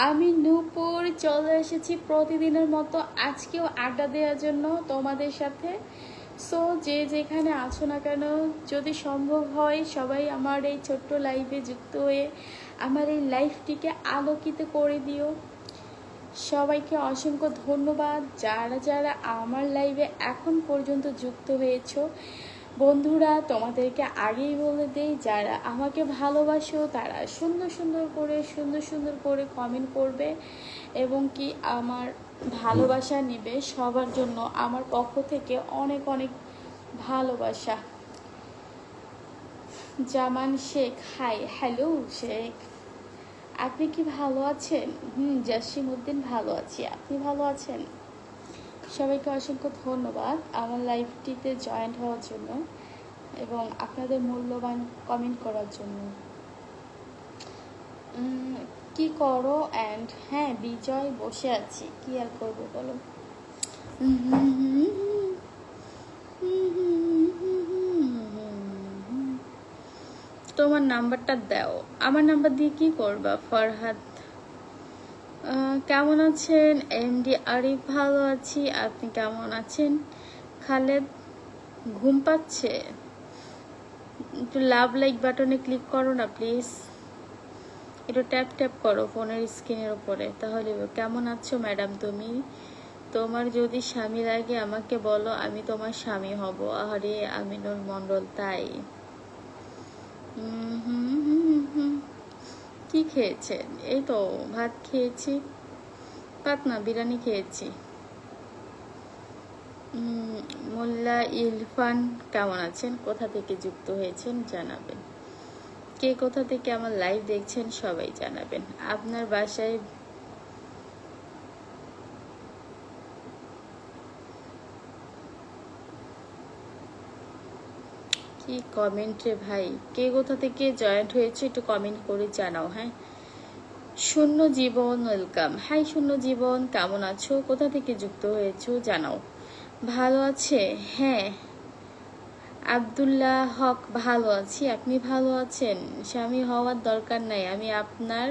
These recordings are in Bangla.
আমি নূপুর চলে এসেছি প্রতিদিনের মতো আজকেও আড্ডা দেওয়ার জন্য তোমাদের সাথে। সো যে যেখানে আছো না কেন, যদি সম্ভব হয় সবাই আমার এই ছোট্ট লাইভে যুক্ত হয়ে আমার এই লাইফটিকে আলোকিত করে দিও। সবাইকে অসংখ্য ধন্যবাদ যারা যারা আমার লাইভে এখন পর্যন্ত যুক্ত হয়েছো। বন্ধুরা, তোমাদেরকে আগেই বলে দেই, যারা আমাকে ভালোবাসো তারা সুন্দর সুন্দর করে কমেন্ট করবে এবং কি আমার ভালোবাসা নেবে। সবার জন্য আমার পক্ষ থেকে অনেক অনেক ভালোবাসা। জামান শেখ, হাই, হ্যালো শেখ, আপনি কি ভালো আছেন? জাসিম উদ্দিন, ভালো আছি, আপনি ভালো আছেন? সবাইকে অসংখ্য ধন্যবাদ আমার লাইভটিতে জয়েন্ট হওয়ার জন্য এবং আপনাদের মূল্যবান কমেন্ট করার জন্য। কি করো? অ্যান্ড হ্যাঁ, বিজয়, বসে আছি, কি আর করবো বলো। তোমার নাম্বারটা দাও। আমার নাম্বার দিয়ে কি করবা? ফরহাদ, কেমন আছেন? এমডি আরিফ, ভালো আছি, আপনি কেমন আছেন? খালেদ, ঘুম পাচ্ছে? একটু লাভ লাইক বাটনে ক্লিক করো না প্লিজ, একটু ট্যাপ করো ফোনের স্ক্রিনের উপরে, তাহলে। কেমন আছো ম্যাডাম তুমি? তোমার যদি স্বামী লাগে আমাকে বলো, আমি তোমার স্বামী হব। আরে আমিনুল মন্ডল, তাই? কি খেয়েছেন? এই তো ভাত খেয়েছি, ভাত না, বিরিয়ানি খেয়েছি। মোল্লা ইরফান, কেমন আছেন? কোথা থেকে যুক্ত হয়েছেন জানাবেন। কে কোথা থেকে আমার লাইভ দেখছেন সবাই জানাবেন। আপনার বাসায় কি কমেন্ট রে ভাই, কে কোথা থেকে জয়েন্ট হয়েছে একটু কমেন্ট করে জানাও। হ্যাঁ, শূন্য জীবন, ওয়েলকাম। হাই শূন্য জীবন, কেমন আছো? কোথা থেকে যুক্ত হয়েছো জানাও। ভালো আছে? হ্যাঁ। আব্দুল্লাহ হক, ভালো আছি, আপনি ভালো আছেন? স্বামী হওয়ার দরকার নাই, আমি আপনার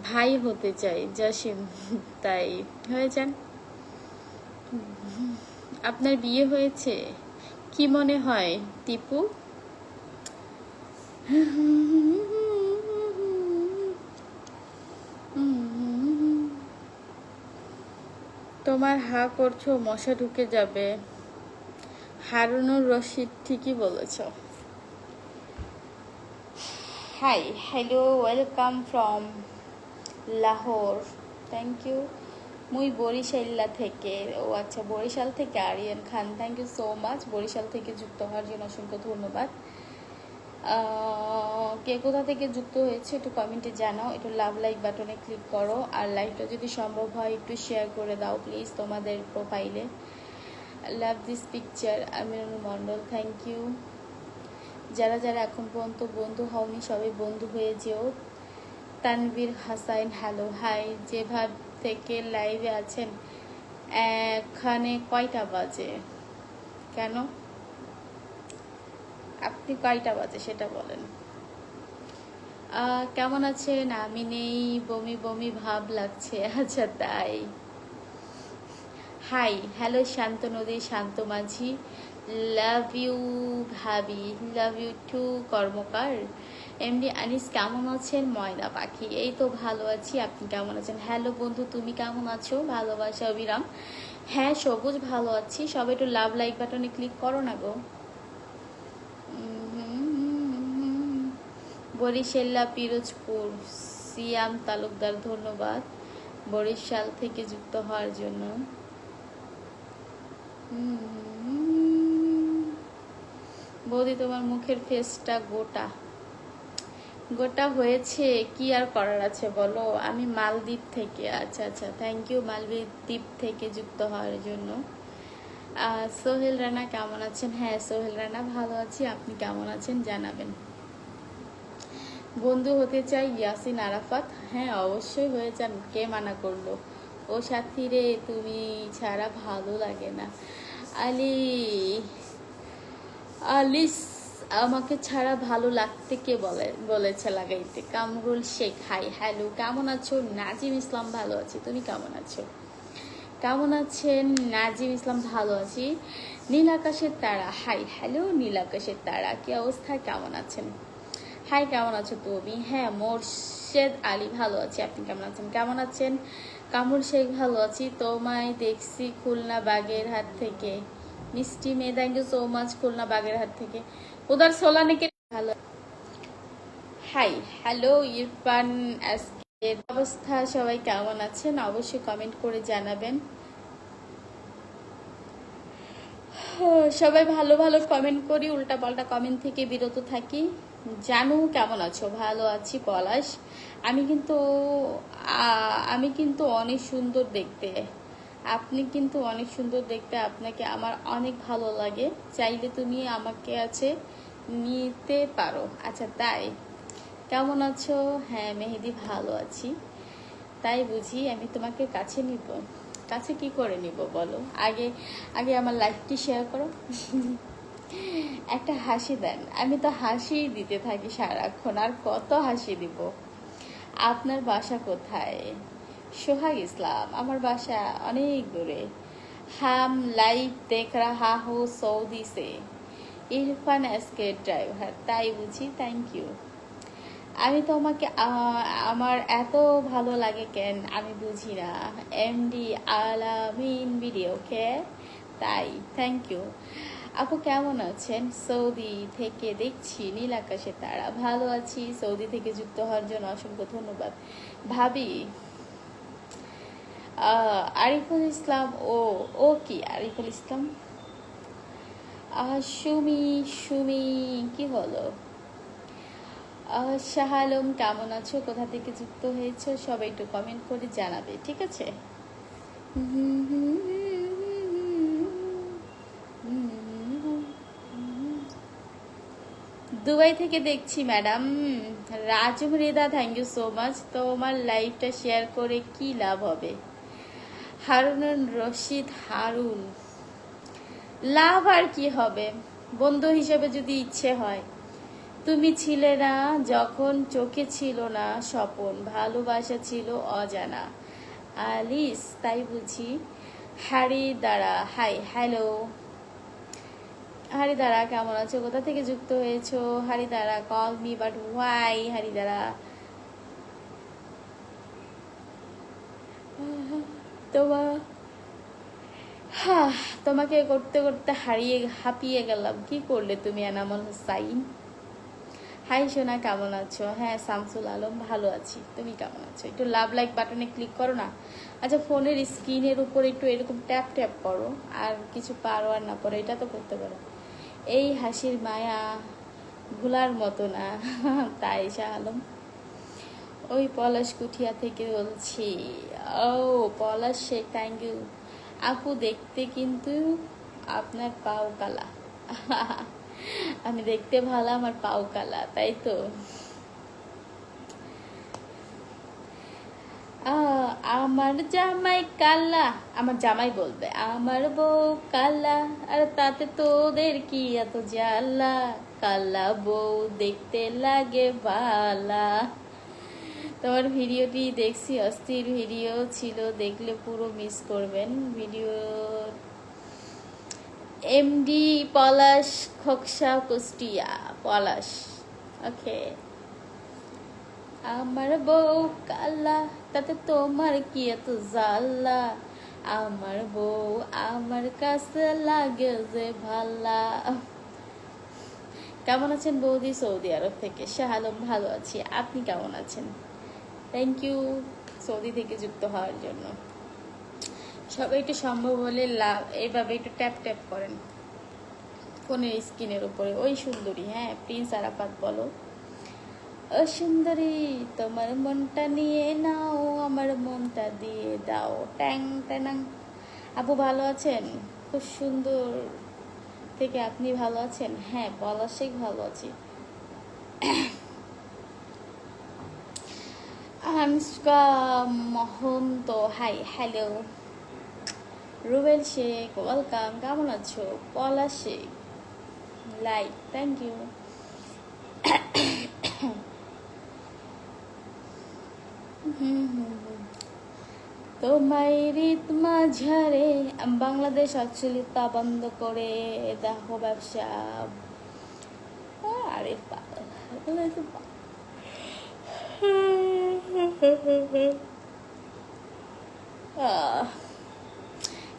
ভাই হতে চাই। জাসিম, তাই হয়ে যান। আপনার বিয়ে হয়েছে কি মনে হয় টিপু? তোমার হা করছো, মশা ঢুকে যাবে। হারুনুর রশিদ, ঠিকই বলেছ। Hi, hello, welcome from Lahore, thank you. মুই বরিশাল্লা থেকে। ও আচ্ছা, বরিশাল থেকে Ariyan Khan, thank you so much. Barishal থেকে যুক্ত হওয়ার জন্য অসংখ্য ধন্যবাদ। কে কোথা থেকে যুক্ত হয়েছে একটু কমেন্টে জানাও, একটু লাভ লাইক বাটনে ক্লিক করো, আর লাইভটা যদি সম্ভব হয় একটু শেয়ার করে দাও প্লিজ তোমাদের প্রোফাইলে। Love this picture, Aminul Mondal, thank you. যারা যারা এখন পর্যন্ত বন্ধু হওনি সবাই বন্ধু হয়ে যেও। Tanvir Hasan, hello, hi. যেভাবে থেকে লাইভে আছেন, এখানে কয়টা বাজে? কেন আপনি কয়টা বাজে সেটা বলেন। কেমন আছেন? আমি নেই, বমি বমি ভাব লাগছে। আচ্ছা, তাই? হাই, হ্যালো শান্ত নদী, শান্ত মাঝি, লাভ ইউ ভাবি, love you too Karmakar. MD Anis, কেমন আছেন? ময়না পাখি, এই তো ভালো আছি, আপনি কেমন আছেন? হ্যালো বন্ধু, তুমি কেমন আছো? ভালোবাসা অবিরাম। হ্যাঁ সবুজ, ভালো আছি। সবাই একটু লাভ লাইক বাটনে ক্লিক করো না গো। বরিশাল্লা পিরোজপুর, সিয়াম তালুকদার, ধন্যবাদ বরিশাল থেকে যুক্ত হওয়ার জন্য। বৌদি, তোমার মুখের ফেসটা গোটা গোটা হয়েছে, কি আর করার আছে বলো। আমি মালদ্বীপ থেকে। আচ্ছা আচ্ছা, থ্যাংক ইউ মালদ্বীপ থেকে যুক্ত হওয়ার জন্য। সোহেল রানা, কেমন আছেন? হ্যাঁ সোহেল রানা, ভালো আছি, আপনি কেমন আছেন জানাবেন। বন্ধু হতে চাই ইয়াসিন আরাফাত, হ্যাঁ অবশ্যই হয়ে যান, কে মানা করলো। ও সাথী রে, তুমি ছাড়া ভালো লাগে না। আলি আলিস আমাকে ছাড়া ভালো লাগতে কে বলেছে লাগাইতে? কামরুল শেখ হাই হ্যালো, কেমন আছো? নাজিম ইসলাম ভালো আছি, তুমি কেমন আছো? কেমন আছেন? নাজিম ইসলাম ভালো আছি। নীল আকাশের তারা হাই হ্যালো, নীল আকাশের তারা কি অবস্থা, কেমন আছেন? হাই, কেমন আছো তুমি? হ্যাঁ, মোর্শেদ আলী ভালো আছি, আপনি কেমন আছেন? কেমন আছেন? কামরুল শেখ ভালো আছি, তোমায় দেখছি খুলনা বাগেরহাট থেকে। মিষ্টি মেয়ে, thank you so much, Khulna Bagerhat থেকে। উদার সোলানে কে ভালো। হাই হ্যালো ইরফান, আজকের অবস্থা সবাই কেমন আছেন অবশ্যই কমেন্ট করে জানাবেন। সবাই ভালো ভালো কমেন্ট করি, উল্টাপাল্টা কমেন্ট থেকে বিরত থাকি। জানু কেমন আছো? ভালো আছি পলাশ। আমি কিন্তু অনেক সুন্দর দেখতে, আপনি কিন্তু অনেক সুন্দর দেখতে, আপনাকে আমার অনেক ভালো লাগে, চাইলে তুমি আমাকে আছে নিতে পারো। আচ্ছা তাই, কেমন আছো? হ্যাঁ মেহেদি ভালো আছি। তাই বুঝি, আমি তোমাকে কাছে নিব? কাছে কি করে নিব বলো? আগে আগে আমার লাইফটি শেয়ার করো। একটা হাসি দেন, আমি তো হাসি দিতে থাকি সারাক্ষণ, আর কত হাসি দিব। আপনার বাসা কোথায়? সোহাগ ইসলাম, আমার বাসা অনেক দূরে। হাম লাইভ দেখ রাহা হো সৌদি সে। ইরফান এসকে ড্রাইভার, তাই বুঝি, থ্যাংক ইউ। আমি তোমাকে আমার এত ভালো লাগে কেন আমি বুঝি না। এমডি আলামিন ভিডিও কে, তাই থ্যাংক ইউ। আপু কেমন আছেন? সৌদি থেকে দেখছি নীল আকাশে তারা, ভালো আছি। সৌদি থেকে যুক্ত হওয়ার জন্য অসংখ্য ধন্যবাদ ভাবি। আরিফুল ইসলাম, ও কি আরিফুল ইসলাম? সুমি সুমি কি হলো? শাহ আলম কেমন আছো? কোথা থেকে যুক্ত হয়েছো? সবাই একটু কমেন্ট করে জানাবে, ঠিক আছে? দুবাই থেকে দেখছি madam. Raju Mridha, thank you so much. তোমার লাইভটা শেয়ার করে কি লাভ হবে? হারুন রশিদ হারুন, লাভ আর কি হবে? বন্ধু হিসেবে যদি ইচ্ছে হয়। তুমি ছিলে না যখন চোখে ছিল না স্বপন, ভালোবাসা ছিল অজানা। আলিস, তাই বুঝি। হারি দাঁড়া হাই হ্যালো। হারি দাঁড়া কেমন আছো? কোথা থেকে যুক্ত হয়েছো? হারি দাঁড়া, কল মি বাট ওয়াই হারি দাঁড়া? তোমাকে করতে করতে হাঁপিয়ে গেলাম। কি করলে তুমি এনামুল হুসাইন? হাই সোনা, কেমন আছো? হ্যাঁ শামসুল আলম, ভালো আছি, তুমি কেমন আছো? একটু লাভ লাইক বাটনে ক্লিক করো না। আচ্ছা ফোনের স্ক্রিনের উপর একটু এরকম ট্যাপ ট্যাপ করো, আর কিছু পারো আর না পারো এটা তো করতে পারো। এই হাসির মায়া ভোলার মতো না। তাই শাহ আলম, ওই পলাশ কুঠিয়া থেকে বলছি। ও পলাশ শেখ, থ্যাংক ইউ আপু। দেখতে কিন্তু আপনার পাও কালা। আমি দেখতে ভালো, আমার পাও কালা, তাই তো? আমার জামাই কালা, আমার জামাই বলবে আমার বউ কালা, আর তাতে তোদের কি এত জ্বালা? কালা বউ দেখতে লাগে বালা। তোমার ভিডিওটি দেখছি, অস্থির ভিডিও ছিল, দেখলে পুরো মিস করবেন ভিডিও। এমডি পলাশ খোকসা কুষ্টিয়া, পলাশ, ওকে। আমার বউ কালা, তাতে তোমার কি এত জ্বালা? আমার বউ আমার কাছে লাগে যে ভালা। কেমন আছেন বৌদি? সৌদি আরব থেকে শাহ আলম, ভালো আছি, আপনি কেমন আছেন? থ্যাংক ইউ সৌদি থেকে যুক্ত হওয়ার জন্য। সবাই একটু সম্ভব হলে এইভাবে একটু ট্যাপ ট্যাপ করেন ফোনের স্ক্রিনের উপরে। ওই সুন্দরী, হ্যাঁ প্রিন্স আরাফাত বলো। ও সুন্দরী, তোমার মনটা নিয়ে নাও, আমার মনটা দিয়ে দাও, ট্যাং ট্যাং। আপু ভালো আছেন? খুব সুন্দর থেকে, আপনি ভালো আছেন? হ্যাঁ পলাশ শেখ, ভালো আছি। Anushka Mahanta, hi hello. Rubel Sheikh, welcome, কেমন আছো? পলাশ শেখ, লাইক, থ্যাংক ইউ। তোমায় রিত মাঝারে বাংলাদেশ অচলিতা বন্ধ করে দেখো ব্যবসা। আরে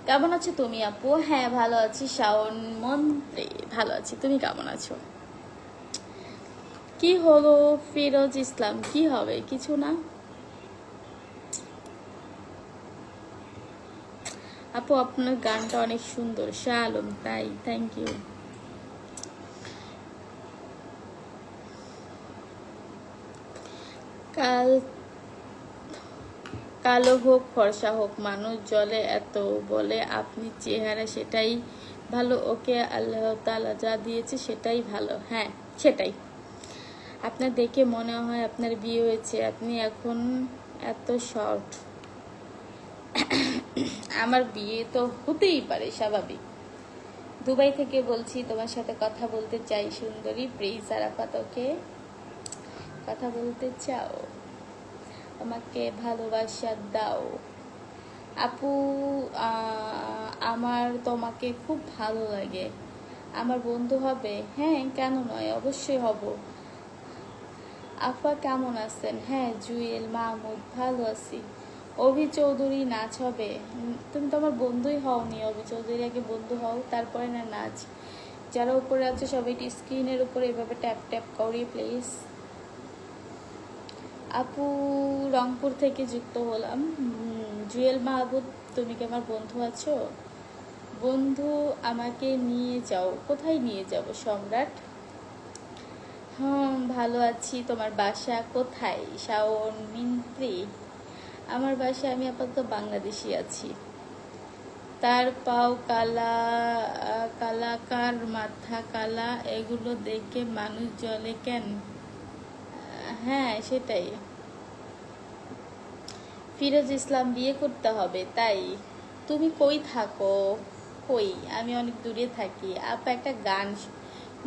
কেমন আছো তুমি আপু? হ্যাঁ ভালো আছি। শাওন মন্ত্রী ভালো আছি, তুমি কেমন আছো? কি হলো ফিরোজ ইসলাম, কি হবে? কিছু না আপু, আপনার গানটা অনেক সুন্দর। শাহ আলম, তাই? Thank you. কাল কালো হোক ফর্সা হোক, মানুষ জলে এত বলে আপনি চেহারা সেটাই ভালো। ওকে আল্লাহ তাআলা যা দিয়েছে সেটাই ভালো। হ্যাঁ সেটাই। আপনার দেখে মনে হয় আপনার বিয়ে হয়েছে, আপনি এখন এত শর্ট। আমার বিয়ে তো হতেই পারে, স্বাভাবিক। দুবাই থেকে বলছি, তোমার সাথে কথা বলতে চাই সুন্দরী। প্রিজ আরাফাত, ওকে কথা বলতে চাও? আমাকে ভালোবাসা দাও আপু। আমার তোমাকে খুব ভালো লাগে। আমার বন্ধু হবে? হ্যাঁ কেন নয়, অবশ্যই হব। আফা কেমন আছেন? হ্যাঁ জুয়েল মাহমুদ ভালো আছি। অভি চৌধুরী নাচ হবে? তুমি তো আমার বন্ধুই হওনি। অভি চৌধুরী আগে বন্ধু হও, তারপরে না নাচ। যারা উপরে আছে সবাই স্ক্রিনের উপরে এভাবে ট্যাপ ট্যাপ করি প্লিজ। আপু রংপুর থেকে যুক্ত হলাম। জুয়েল মাহবুব, তুমি কি আমার বন্ধু আছো? বন্ধু আমাকে নিয়ে যাও। কোথায় নিয়ে যাব সম্রাট? ভালো আছি। তোমার বাসা কোথায়? শাওন মিন্ত্রি, আমার বাসা, আমি আপাতত বাংলাদেশি আছি। তার পাও কালা, কালাকার মাথা কালা, এগুলো দেখে মানুষ জলে কেন? হ্যাঁ সেটাই। ফিরোজ ইসলাম, বিয়ে করতে হবে তাই? তুমি কই থাকো? কই, আমি অনেক দূরে থাকি। আপা একটা গান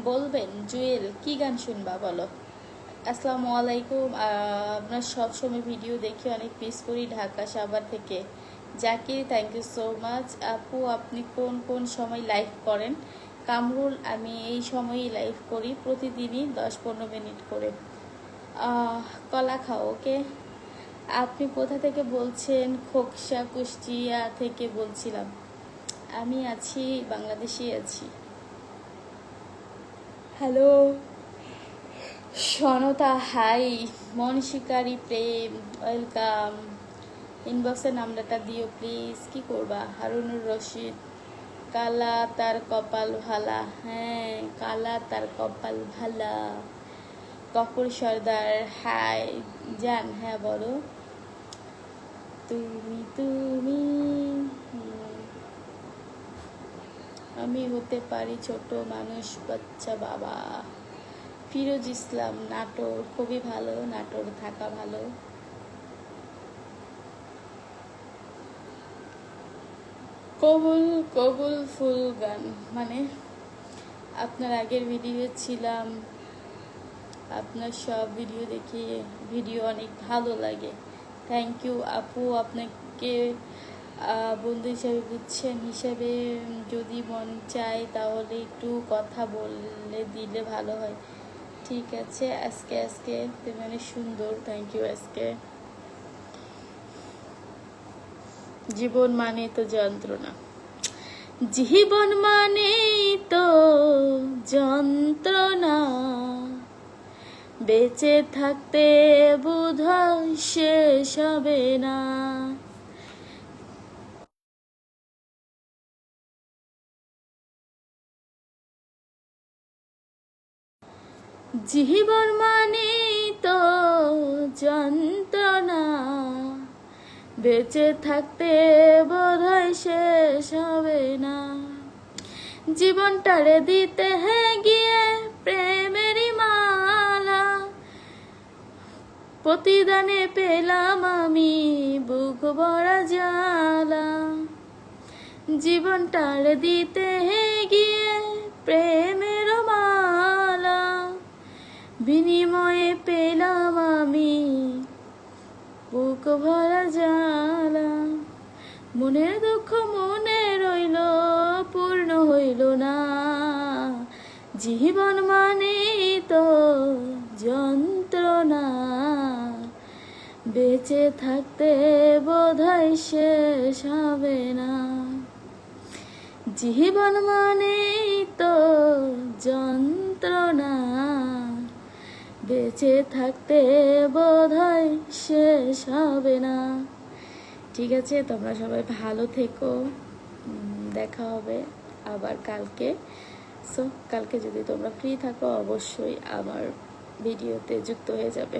বলবেন? জুয়েল, কি গান শুনবা বলো? আসসালামু আলাইকুম। আপনার সবসময় ভিডিও দেখি, অনেক মিস করি। ঢাকা সাভার থেকে Zakir, thank you so much. আপু আপনি কোন কোন সময় লাইভ করেন? কামরুল, আমি এই সময়ই লাইভ করি, প্রতিদিনই 10-15 মিনিট করে। কলা খাও, ওকে। আপনি কোথা থেকে বলছেন? খোকসা, কুষ্টিয়া থেকে বলছিলাম। আমি আছি বাংলাদেশে আছি। হ্যালো সনতা, হাই। মন শিকারী প্রেম, ওয়েলকাম। ইনবক্সে নাম্বারটা দিও প্লিজ। কি করবা? হারুনুর রশিদ, কালা তার কপাল ভালা। হ্যাঁ কালা তার কপাল ভালা। কপুর সর্দার, হাই জান। হ্যাঁ বলো। তুমি তুমি আমি হতে পারি ছোট মানুষ, বাচ্চা বাবা। ফিরোজ ইসলাম, নাটোর, খুবই ভালো, নাটোর থাকা ভালো। কবুল কবুল ফুল গান মানে? আপনার আগের ভিডিও ছিলাম, আপনার সব ভিডিও দেখি, ভিডিও অনেক ভালো লাগে। থ্যাংক ইউ আপু। আপনাকে বন্ধু হিসাবে বুঝছেন হিসাবে যদি মন চায় তাহলে একটু কথা বলে দিলে ভালো হয়। ঠিক আছে। আজকে আজকে তুমি অনেক সুন্দর। Thank you. আজকে জীবন মানে তো যন্ত্রণা, জীবন মানে তো যন্ত্রণা, বেঁচে থাকতে বোধহয় শেষ হবে না। জীবন মানে তো যন্ত্রণা, বেঁচে থাকতে বোধহয় শেষ হবে না। জীবনটারে দিতে গিয়ে প্রেমেরই মালা, প্রতিদানে পেলাম আমি বুক ভরা জ্বালা। জীবনটারে দিতে গিয়ে প্রেমের মালা, বিনিময়ে পেলাম আমি বুক ভরা জ্বালা, মনের দুঃখ মনে রইল পূর্ণ হইল না, জীবন মানে তো যন্ত্রণা, বেঁচে থাকতে বোধহয় শেষ হবে না, জীবন মানে তো যন্ত্রণা, বেঁচে থাকতে বোধহয় শেষ হবে না। ঠিক আছে, তোমরা সবাই ভালো থেকো, দেখা হবে আবার কালকে। সো কালকে যদি তোমরা ফ্রি থাকো অবশ্যই আমার ভিডিওতে যুক্ত হয়ে যাবে।